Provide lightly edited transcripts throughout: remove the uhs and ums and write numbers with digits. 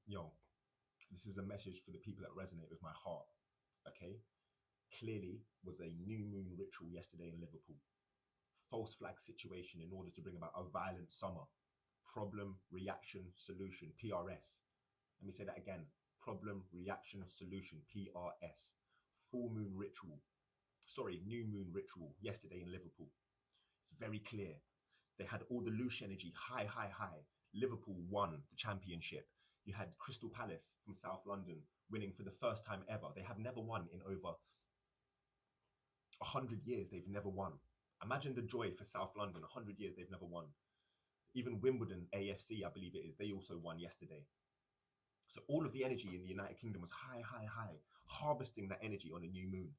Yo, this is a message for the people that resonate with my heart. Okay, clearly was a new moon ritual yesterday in Liverpool. False flag situation in order to bring about a violent summer. Problem, reaction, solution, PRS. Let me say that again. Problem, reaction, solution, PRS. Full moon ritual. Sorry, new moon ritual yesterday in Liverpool. It's very clear. They had all the loose energy, high, high, high. Liverpool won the championship. You had Crystal Palace from South London winning for the first time ever. They have never won in over 100 years. They've never won. Imagine the joy for South London. 100 years they've never won. Even Wimbledon AFC, I believe it is, they also won yesterday. So all of the energy in the United Kingdom was high, high, high, harvesting that energy on a new moon.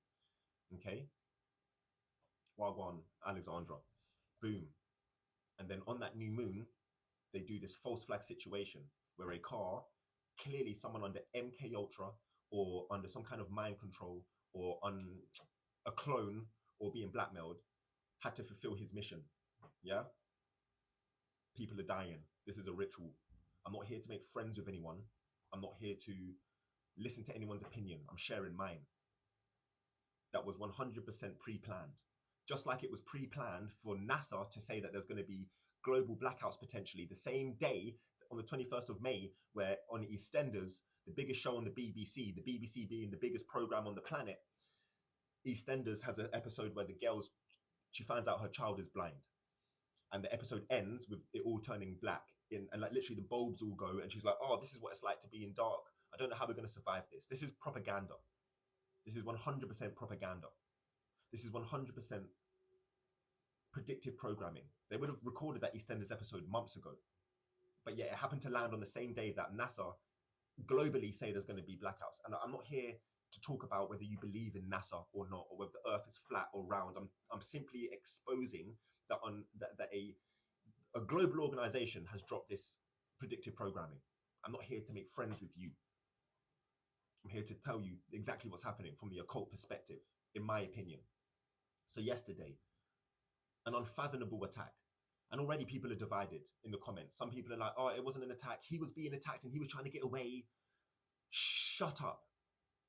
Okay? Wagwan, Alexandra. Boom. And then on that new moon, they do this false flag situation where a car, clearly someone under MK Ultra or under some kind of mind control or on a clone or being blackmailed, had to fulfill his mission. Yeah? People are dying. This is a ritual. I'm not here to make friends with anyone. I'm not here to listen to anyone's opinion. I'm sharing mine. That was 100% pre-planned. Just like it was pre-planned for NASA to say that there's going to be global blackouts potentially the same day on the 21st of May, where on EastEnders, the biggest show on the BBC being the biggest program on the planet, EastEnders has an episode where the girl's, she finds out her child is blind. And the episode ends with it all turning black. And like literally the bulbs all go and she's like, oh, this is what it's like to be in dark. I don't know how we're going to survive this. This is propaganda. This is 100% propaganda. This is 100% predictive programming. They would have recorded that EastEnders episode months ago. But yet it happened to land on the same day that NASA globally say there's going to be blackouts. And I'm not here to talk about whether you believe in NASA or not, or whether the earth is flat or round. I'm simply exposing that a global organization has dropped this predictive programming. I'm not here to make friends with you. I'm here to tell you exactly what's happening from the occult perspective, in my opinion. So yesterday, an unfathomable attack. And already people are divided in the comments. Some people are like, oh, it wasn't an attack. He was being attacked and he was trying to get away. Shut up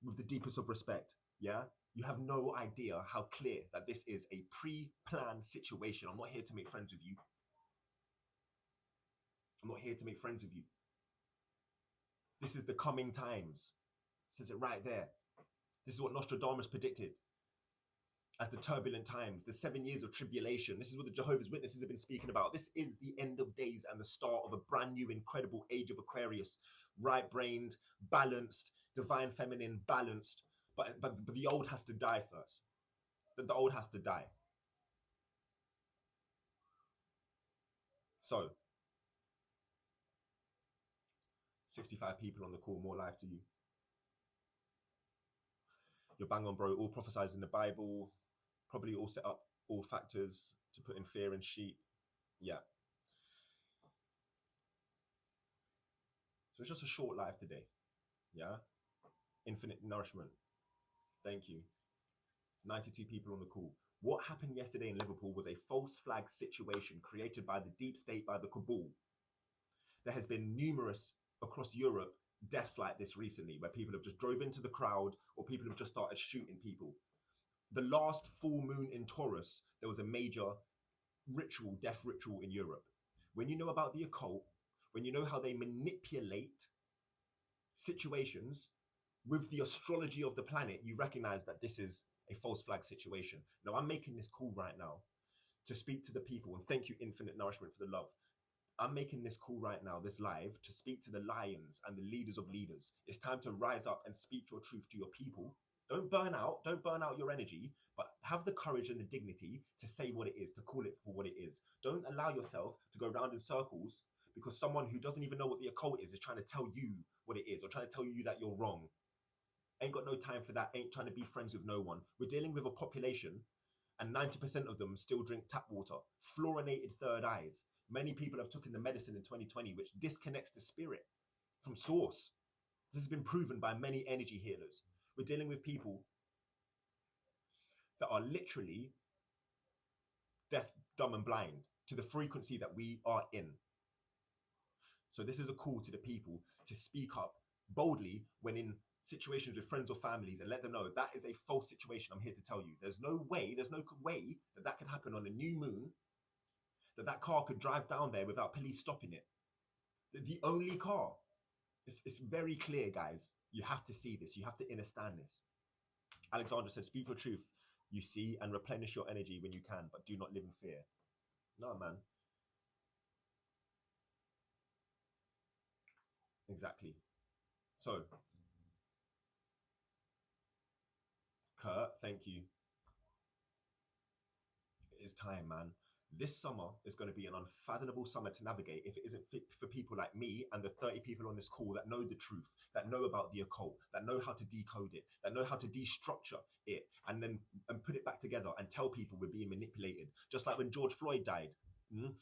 with the deepest of respect. Yeah? You have no idea how clear that this is a pre-planned situation. I'm not here to make friends with you. I'm not here to make friends with you. This is the coming times. It says it right there. This is what Nostradamus predicted as the turbulent times, the 7 years of tribulation. This is what the Jehovah's Witnesses have been speaking about. This is the end of days and the start of a brand new, incredible age of Aquarius. Right-brained, balanced, divine feminine, balanced. But the old has to die first. The old has to die. So, 65 people on the call, more life to you. You're bang on, bro. All prophesied in the Bible. Probably all set up all factors to put in fear in sheep. Yeah. So it's just a short life today. Yeah. Infinite nourishment. Thank you. 92 people on the call. What happened yesterday in Liverpool was a false flag situation created by the deep state, by the cabal. There has been numerous across Europe deaths like this recently, where people have just drove into the crowd or people have just started shooting people. The last full moon in Taurus, there was a major ritual, death ritual in Europe. When you know about the occult, when you know how they manipulate situations with the astrology of the planet, you recognize that this is a false flag situation. Now, I'm making this call right now to speak to the people, and thank you, Infinite Nourishment, for the love. I'm making this call right now, this live, to speak to the lions and the leaders of leaders. It's time to rise up and speak your truth to your people. Don't burn out your energy, but have the courage and the dignity to say what it is, to call it for what it is. Don't allow yourself to go around in circles because someone who doesn't even know what the occult is trying to tell you what it is or trying to tell you that you're wrong. Ain't got no time for that, ain't trying to be friends with no one. We're dealing with a population and 90% of them still drink tap water, fluorinated third eyes. Many people have taken the medicine in 2020, which disconnects the spirit from source. This has been proven by many energy healers. We're dealing with people that are literally deaf, dumb, and blind to the frequency that we are in. So this is a call to the people to speak up boldly when in situations with friends or families, and let them know that is a false situation. I'm here to tell you, there's no way that that could happen on a new moon, that that car could drive down there without police stopping it. The only car. It's very clear, guys. You have to see this. You have to understand this. Alexandra said, speak your truth, you see, and replenish your energy when you can, but do not live in fear. No, man. Exactly. So, Kurt, thank you. It is time, man. This summer is going to be an unfathomable summer to navigate if it isn't fit for people like me and the 30 people on this call that know the truth, that know about the occult, that know how to decode it, that know how to destructure it, and then put it back together and tell people we're being manipulated. Just like when George Floyd died,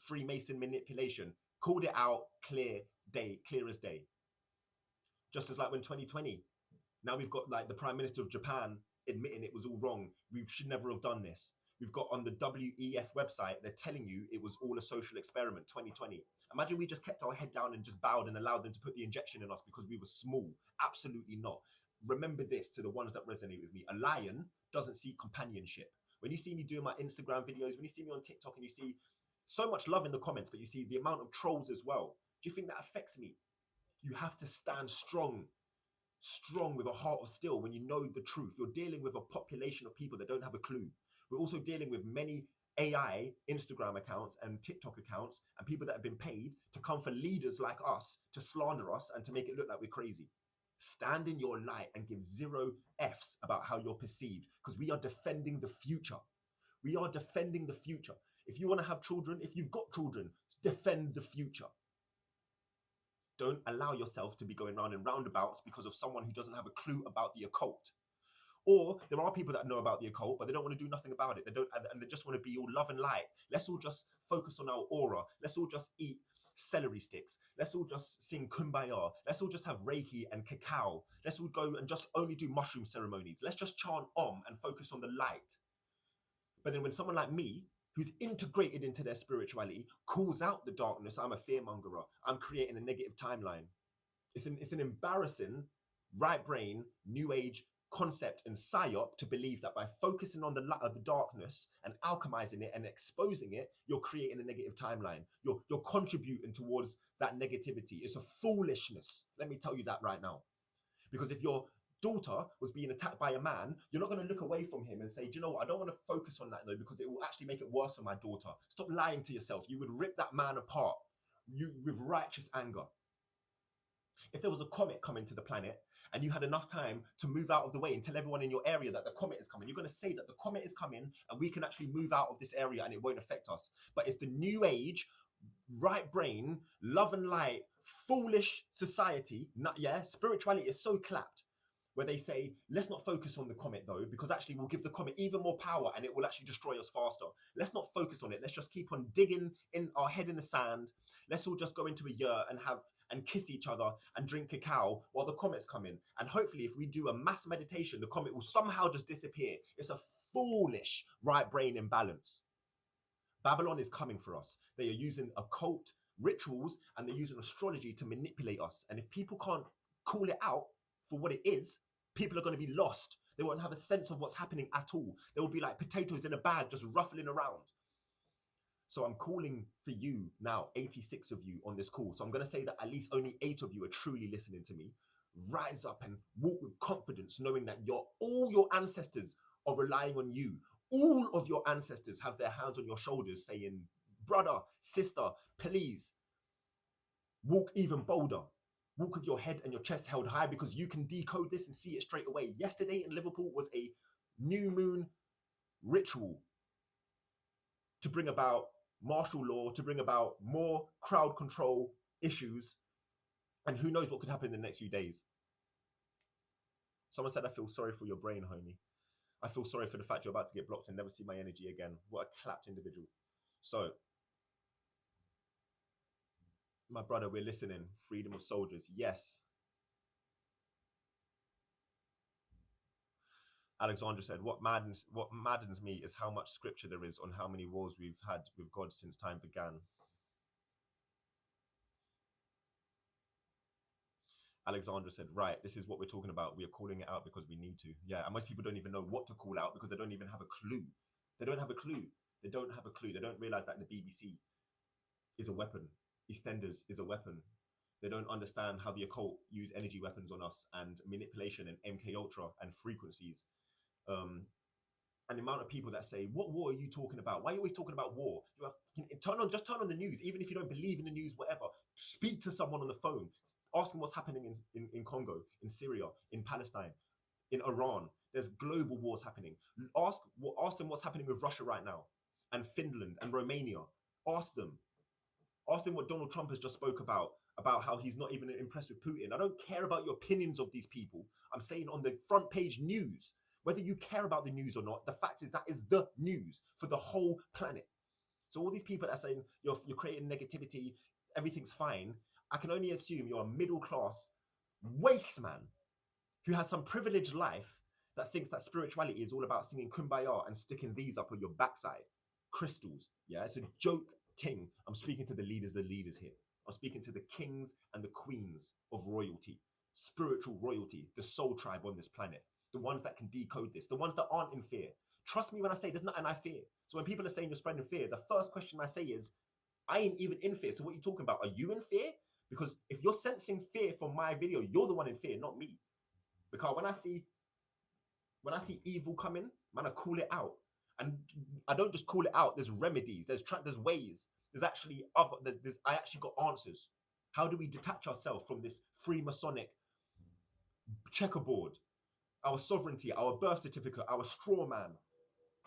Freemason manipulation, called it out, clear as day. Just as like when 2020, now we've got like the Prime Minister of Japan admitting it was all wrong. We should never have done this. We've got on the WEF website, they're telling you it was all a social experiment, 2020. Imagine we just kept our head down and just bowed and allowed them to put the injection in us because we were small. Absolutely not. Remember this to the ones that resonate with me. A lion doesn't seek companionship. When you see me doing my Instagram videos, when you see me on TikTok and you see so much love in the comments, but you see the amount of trolls as well, do you think that affects me? You have to stand strong with a heart of steel when you know the truth. You're dealing with a population of people that don't have a clue. We're also dealing with many AI Instagram accounts and TikTok accounts and people that have been paid to come for leaders like us to slander us and to make it look like we're crazy. Stand in your light and give 0 Fs about how you're perceived, because we are defending the future. We are defending the future. If you want to have children, if you've got children, defend the future. Don't allow yourself to be going round in roundabouts because of someone who doesn't have a clue about the occult. Or there are people that know about the occult, but they don't want to do nothing about it. And they just want to be all love and light. Let's all just focus on our aura. Let's all just eat celery sticks. Let's all just sing kumbaya. Let's all just have Reiki and cacao. Let's all go and just only do mushroom ceremonies. Let's just chant Om and focus on the light. But then when someone like me, who's integrated into their spirituality, calls out the darkness, I'm a fearmongerer. I'm creating a negative timeline. It's an embarrassing right brain, new age concept and psyop to believe that by focusing on the light of the darkness and alchemizing it and exposing it, you're creating a negative timeline. You're contributing towards that negativity. It's a foolishness. Let me tell you that right now. Because if your daughter was being attacked by a man, you're not going to look away from him and say, do you know what? I don't want to focus on that though, because it will actually make it worse for my daughter. Stop lying to yourself. You would rip that man apart with righteous anger. If there was a comet coming to the planet and you had enough time to move out of the way and tell everyone in your area that the comet is coming, you're going to say that the comet is coming and we can actually move out of this area and it won't affect us. But it's the new age, right brain, love and light, foolish society. Spirituality is so clapped where they say, let's not focus on the comet though, because actually we'll give the comet even more power and it will actually destroy us faster. Let's not focus on it. Let's just keep on digging in our head in the sand. Let's all just go into a yurt and kiss each other and drink cacao while the comet's coming. And hopefully if we do a mass meditation, the comet will somehow just disappear. It's a foolish right brain imbalance. Babylon is coming for us. They are using occult rituals and they're using astrology to manipulate us. And if people can't call it out for what it is, people are going to be lost. They won't have a sense of what's happening at all. They will be like potatoes in a bag just ruffling around. So I'm calling for you now, 86 of you on this call. So I'm going to say that at least only 8 of you are truly listening to me. Rise up and walk with confidence, knowing that all your ancestors are relying on you. All of your ancestors have their hands on your shoulders saying, brother, sister, please walk even bolder. Walk with your head and your chest held high, because you can decode this and see it straight away. Yesterday in Liverpool was a new moon ritual to bring about martial law, to bring about more crowd control issues. And who knows what could happen in the next few days. Someone said, I feel sorry for your brain, homie. I feel sorry for the fact you're about to get blocked and never see my energy again. What a clapped individual. So, my brother, we're listening. Freedom of soldiers. Yes. Alexandra said, what maddens me is how much scripture there is on how many wars we've had with God since time began. Alexandra said, right, this is what we're talking about. We are calling it out because we need to. Yeah, and most people don't even know what to call out because they don't even have a clue. They don't have a clue. They don't have a clue. They don't realize that the BBC is a weapon. EastEnders is a weapon. They don't understand how the occult use energy weapons on us and manipulation and MK Ultra and frequencies. And the amount of people that say, "What war are you talking about? Why are you always talking about war?" You have just turn on the news, even if you don't believe in the news, whatever. Speak to someone on the phone, ask them what's happening in Congo, in Syria, in Palestine, in Iran. There's global wars happening. Ask them what's happening with Russia right now, and Finland and Romania. Ask them. Ask them what Donald Trump has just spoke about how he's not even impressed with Putin. I don't care about your opinions of these people. I'm saying on the front page news, whether you care about the news or not, the fact is that is the news for the whole planet. So all these people that are saying you're creating negativity, everything's fine, I can only assume you're a middle class waste man who has some privileged life that thinks that spirituality is all about singing kumbaya and sticking these up on your backside. Crystals. Yeah, it's a joke thing. I'm speaking to the leaders here. I'm speaking to the kings and the queens of royalty, spiritual royalty, the soul tribe on this planet, the ones that can decode this, the ones that aren't in fear. Trust me when I say there's nothing I fear. So when people are saying you're spreading fear, the first question I say is, I ain't even in fear. So what are you talking about? Are you in fear? Because if you're sensing fear from my video, you're the one in fear, not me. Because when I see evil coming, man, I call it out. And I don't just call it out. There's remedies. There's ways. There's actually other. I actually got answers. How do we detach ourselves from this Freemasonic checkerboard? Our sovereignty, our birth certificate, our straw man,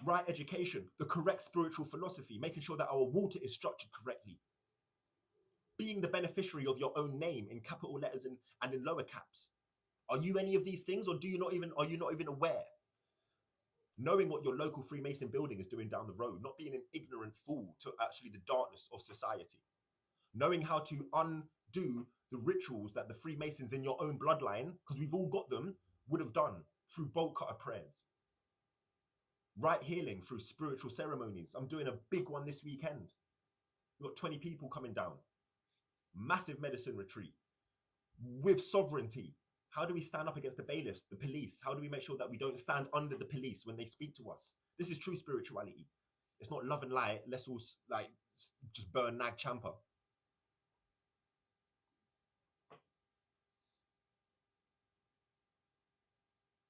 right education, the correct spiritual philosophy, making sure that our water is structured correctly, being the beneficiary of your own name in capital letters and in lower caps. Are you any of these things, or are you not even aware? Knowing what your local Freemason building is doing down the road, not being an ignorant fool to actually the darkness of society. Knowing how to undo the rituals that the Freemasons in your own bloodline, because we've all got them, would have done through bolt cutter prayers. Right healing through spiritual ceremonies. I'm doing a big one this weekend. We've got 20 people coming down. Massive medicine retreat. With sovereignty. How do we stand up against the bailiffs, the police? How do we make sure that we don't stand under the police when they speak to us? This is true spirituality. It's not love and light. Let's all like just burn Nag Champa.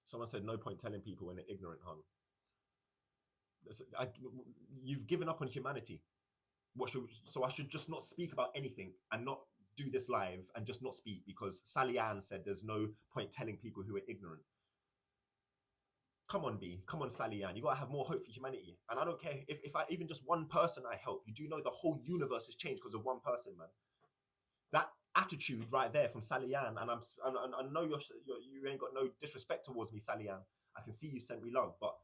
Someone said no point telling people when they're ignorant, hon. You've given up on humanity. So I should just not speak about anything and not do this live and just not speak because Sally Ann said there's no point telling people who are ignorant. Come on, B. Come on, Sally Ann. You gotta have more hope for humanity. And I don't care if I even just one person I help. You do know the whole universe has changed because of one person, man. That attitude right there from Sally Ann, and I know you ain't got no disrespect towards me, Sally Ann. I can see you sent me love, but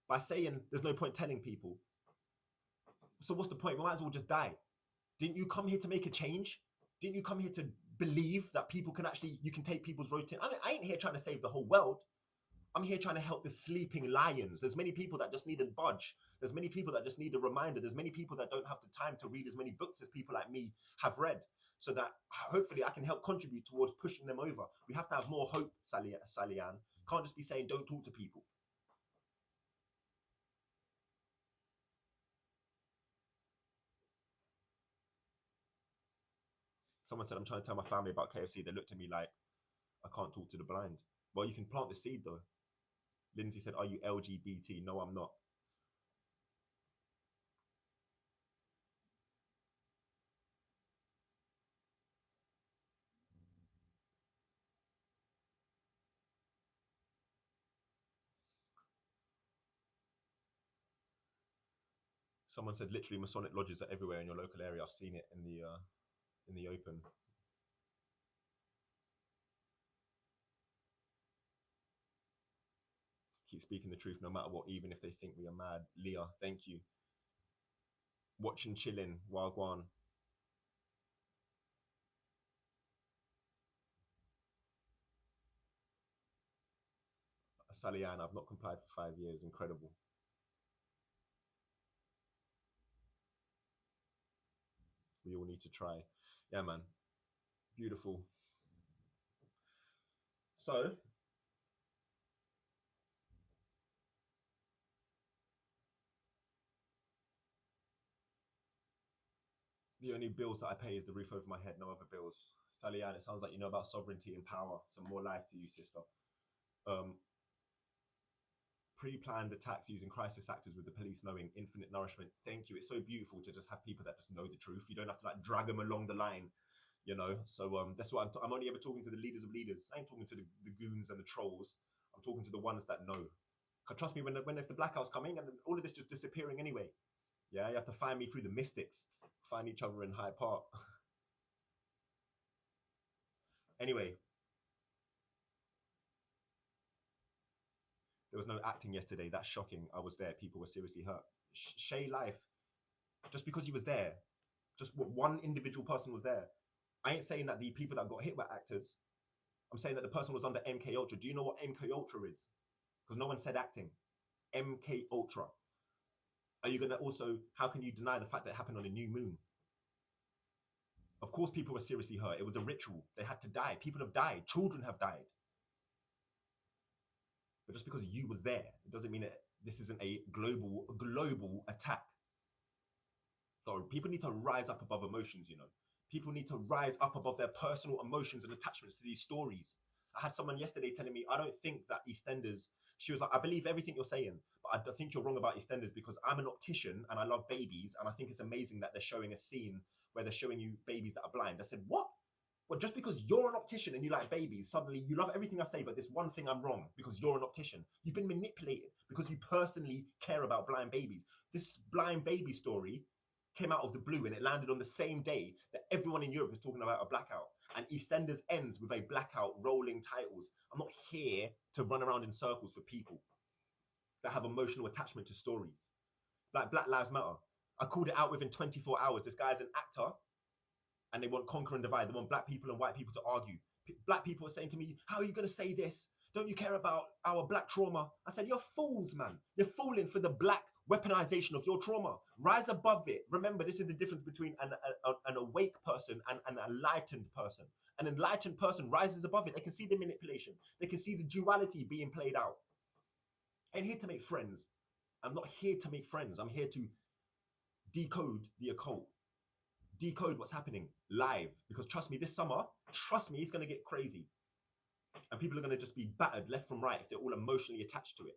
by saying there's no point telling people, so what's the point? We might as well just die. Didn't you come here to make a change? Didn't you come here to believe that people can actually, you can take people's routine? I mean, I ain't here trying to save the whole world. I'm here trying to help the sleeping lions. There's many people that just need a budge. There's many people that just need a reminder. There's many people that don't have the time to read as many books as people like me have read. So that hopefully I can help contribute towards pushing them over. We have to have more hope, Sally Ann. Can't just be saying don't talk to people. Someone said, I'm trying to tell my family about KFC. They looked at me like, I can't talk to the blind. Well, you can plant the seed though. Lindsay said, are you LGBT? No, I'm not. Someone said, literally, Masonic lodges are everywhere in your local area. I've seen it in the open. Keep speaking the truth no matter what, even if they think we are mad. Leah, thank you. Watching, chilling, Wagwan. Sally Ann, I've not complied for 5 years. Incredible. We all need to try. Yeah, man. Beautiful. So the only bills that I pay is the roof over my head, no other bills. Sally Ann, it sounds like you know about sovereignty and power. Some more life to you, sister. Um, Pre-planned attacks using crisis actors with the police knowing infinite nourishment. Thank you. It's so beautiful to just have people that just know the truth. You don't have to like drag them along the line, you know. So that's why I'm only ever talking to the leaders of leaders. I ain't talking to the goons and the trolls. I'm talking to the ones that know. Cause trust me, when if the blackout's coming and all of this just disappearing anyway, yeah, you have to find me through the mystics, find each other in Hyde Park. Anyway, there was no acting yesterday. That's shocking. I was there. People were seriously hurt. Shay Life, just because he was there, just what one individual person was there. I ain't saying that the people that got hit were actors. I'm saying that the person was under MK Ultra. Do you know what MK Ultra is? Because no one said acting. MK Ultra. Are you gonna also? How can you deny the fact that it happened on a new moon? Of course, people were seriously hurt. It was a ritual. They had to die. People have died. Children have died. But just because you was there, it doesn't mean that this isn't a global attack. So people need to rise up above emotions, you know. People need to rise up above their personal emotions and attachments to these stories. I had someone yesterday telling me, I don't think that EastEnders, she was like, I believe everything you're saying, but I think you're wrong about EastEnders because I'm an optician and I love babies. And I think it's amazing that they're showing a scene where they're showing you babies that are blind. I said, what? Well, just because you're an optician and you like babies, suddenly you love everything I say, but this one thing I'm wrong because you're an optician. You've been manipulated because you personally care about blind babies. This blind baby story came out of the blue and it landed on the same day that everyone in Europe is talking about a blackout. And EastEnders ends with a blackout rolling titles. I'm not here to run around in circles for people that have emotional attachment to stories. Like Black Lives Matter. I called it out within 24 hours. This guy's an actor and they want conquer and divide. They want black people and white people to argue. Black people are saying to me, how are you going to say this? Don't you care about our black trauma? I said, you're fools, man. You're falling for the black weaponization of your trauma. Rise above it. Remember, this is the difference between an awake person and an enlightened person. An enlightened person rises above it. They can see the manipulation. They can see the duality being played out. I ain't here to make friends. I'm not here to make friends. I'm here to decode the occult. Decode what's happening live. Because trust me, this summer, trust me, it's going to get crazy. And people are going to just be battered left from right if they're all emotionally attached to it.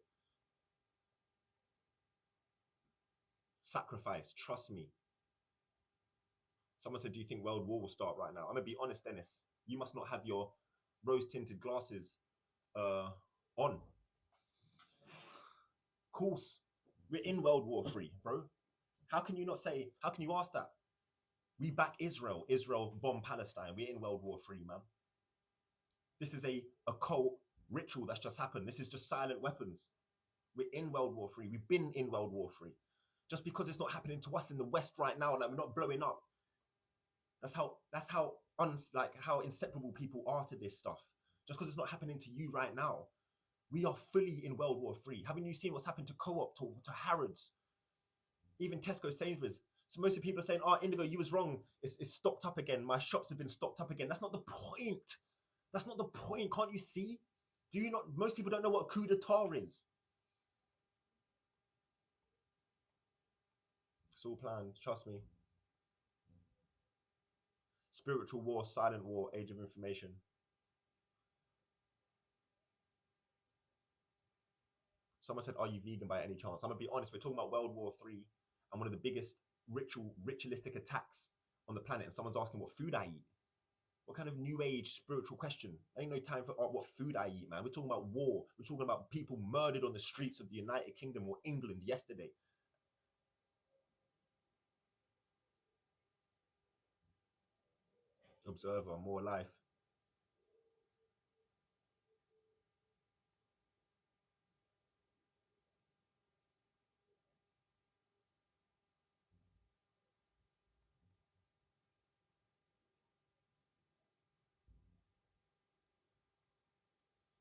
Sacrifice, trust me. Someone said, do you think World War will start right now? I'm going to be honest, Dennis. You must not have your rose-tinted glasses on. Of course, we're in World War III, bro. How can you not say, how can you ask that? We back Israel. Israel bomb Palestine. We're in World War III, man. This is a occult ritual that's just happened. This is just silent weapons. We're in World War III. We've been in World War III. Just because it's not happening to us in the West right now, like we're not blowing up. That's how inseparable people are to this stuff. Just because it's not happening to you right now. We are fully in World War III. Haven't you seen what's happened to Co-op, to Harrods, even Tesco, Sainsbury's? So most of the people are saying, oh, Indigo, you was wrong. It's stocked up again. My shops have been stocked up again. That's not the point. That's not the point. Can't you see? Do you not? Most people don't know what a coup d'etat is. It's all planned. Trust me. Spiritual war, silent war, age of information. Someone said, are you vegan by any chance? I'm going to be honest. We're talking about World War III and one of the biggest ritualistic attacks on the planet. And someone's asking what food I eat. What kind of new age spiritual question? Ain't no time for what food I eat, man. We're talking about war. We're talking about people murdered on the streets of the United Kingdom or England yesterday. Observer, more life.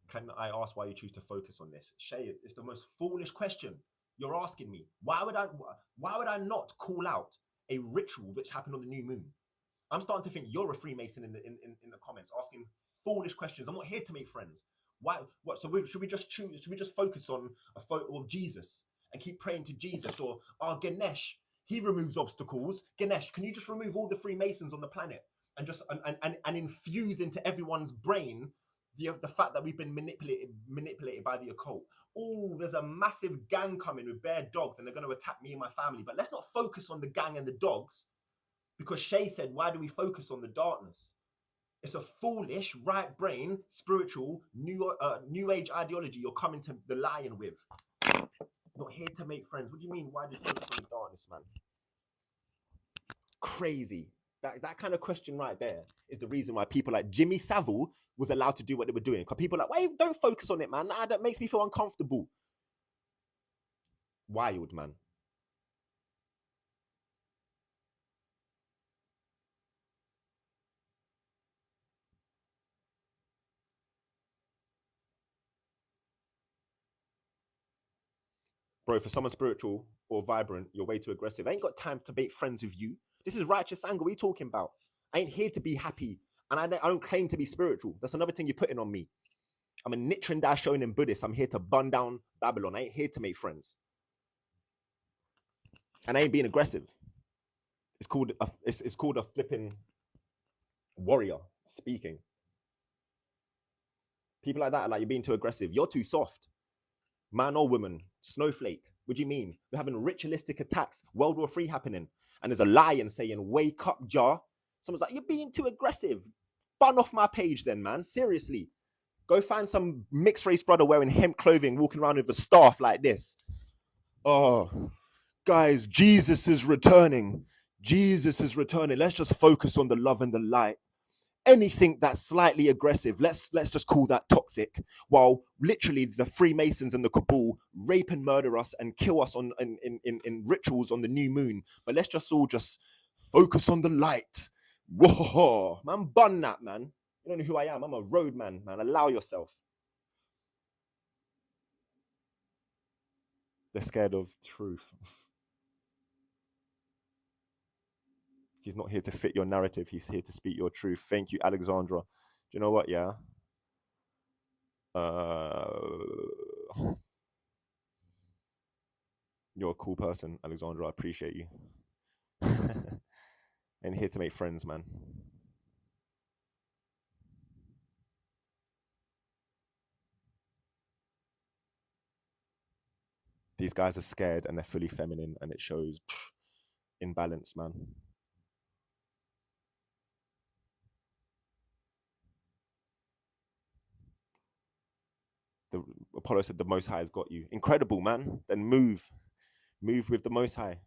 Can I ask why you choose to focus on this? Shay, it's the most foolish question you're asking me. Why would I not call out a ritual which happened on the new moon? I'm starting to think you're a Freemason in the comments asking foolish questions. I'm not here to make friends. Why? What? So should we just choose? Should we just focus on a photo of Jesus and keep praying to Jesus? Or Ganesh, he removes obstacles. Ganesh, can you just remove all the Freemasons on the planet and just and infuse into everyone's brain the fact that we've been manipulated by the occult? Oh, there's a massive gang coming with bare dogs and they're going to attack me and my family. But let's not focus on the gang and the dogs, because Shay said, why do we focus on the darkness? It's a foolish, right brain, spiritual, new age ideology you're coming to the lion with. Not here to make friends. What do you mean? Why do you focus on the darkness, man? Crazy. That kind of question right there is the reason why people like Jimmy Savile was allowed to do what they were doing. Because people are like, why don't focus on it, man? Nah, that makes me feel uncomfortable. Wild, man. Bro, for someone spiritual or vibrant, you're way too aggressive. I ain't got time to make friends with you. This is righteous anger. What are you talking about? I ain't here to be happy. And I don't claim to be spiritual. That's another thing you're putting on me. I'm a Nichiren Daishonin Buddhist. I'm here to burn down Babylon. I ain't here to make friends. And I ain't being aggressive. It's called a flipping warrior speaking. People like that are like, you're being too aggressive. You're too soft. Man or woman, snowflake. What do you mean? We're having ritualistic attacks, World War III happening. And there's a lion saying, wake up, Jar. Someone's like, you're being too aggressive. Bun off my page then, man. Seriously. Go find some mixed race brother wearing hemp clothing, walking around with a staff like this. Oh, guys, Jesus is returning. Jesus is returning. Let's just focus on the love and the light. Anything that's slightly aggressive, let's just call that toxic, while literally the Freemasons and the cabal rape and murder us and kill us in rituals on the new moon. But let's just all just focus on the light. Whoa, man, bun that, man. You don't know who I am. I'm a road man. Allow yourself. They're scared of truth. He's not here to fit your narrative. He's here to speak your truth. Thank you, Alexandra. Do you know what? Yeah. You're a cool person, Alexandra. I appreciate you. And here to make friends, man. These guys are scared and they're fully feminine, and it shows imbalance, man. The Apollo said the Most High has got you. Incredible, man. Then move with the Most High.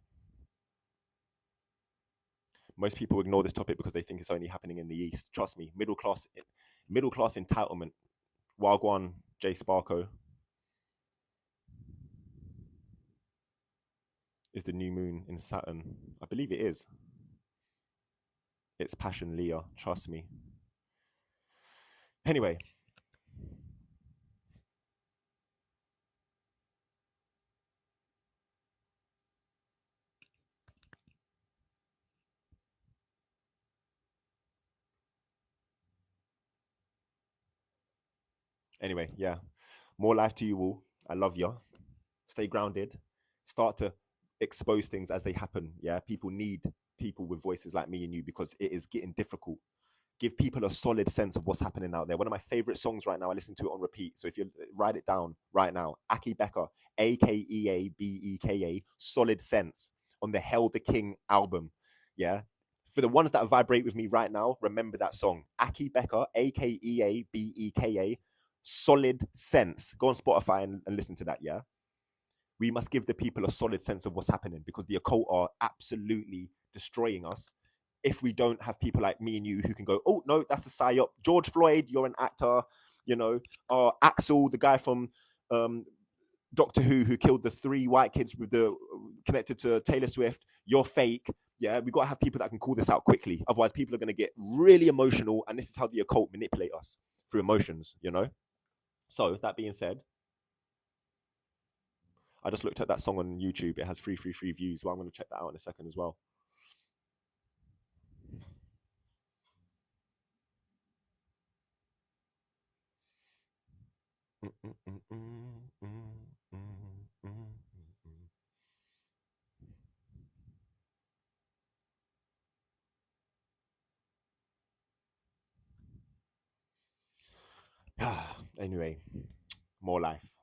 Most people ignore this topic because they think it's only happening in the East. Trust me, middle class entitlement. Wagwan, J Sparko. Is the new moon in Saturn? I believe it is. It's Passion Leah, trust me. Anyway. Anyway, yeah. More life to you all. I love you. Stay grounded. Start to expose things as they happen. Yeah. People need people with voices like me and you, because it is getting difficult. Give people a solid sense of what's happening out there. One of my favorite songs right now, I listen to it on repeat. So if you write it down right now, Aki Becker, Akeabeka, Solid Sense, on the Hell the King album. Yeah. For the ones that vibrate with me right now, remember that song. Aki Becker, Akeabeka, Solid Sense. Go on Spotify and listen to that, yeah? We must give the people a solid sense of what's happening, because the occult are absolutely destroying us if we don't have people like me and you who can go, oh, no, that's a psyop. George Floyd, you're an actor. You know, Axel, the guy from Doctor Who killed the 3 white kids with the connected to Taylor Swift, you're fake. Yeah, we got to have people that can call this out quickly. Otherwise, people are going to get really emotional, and this is how the occult manipulate us, through emotions, you know? So, that being said, I just looked at that song on YouTube. It has 333 views. Well, I'm going to check that out in a second as well. Anyway, more life.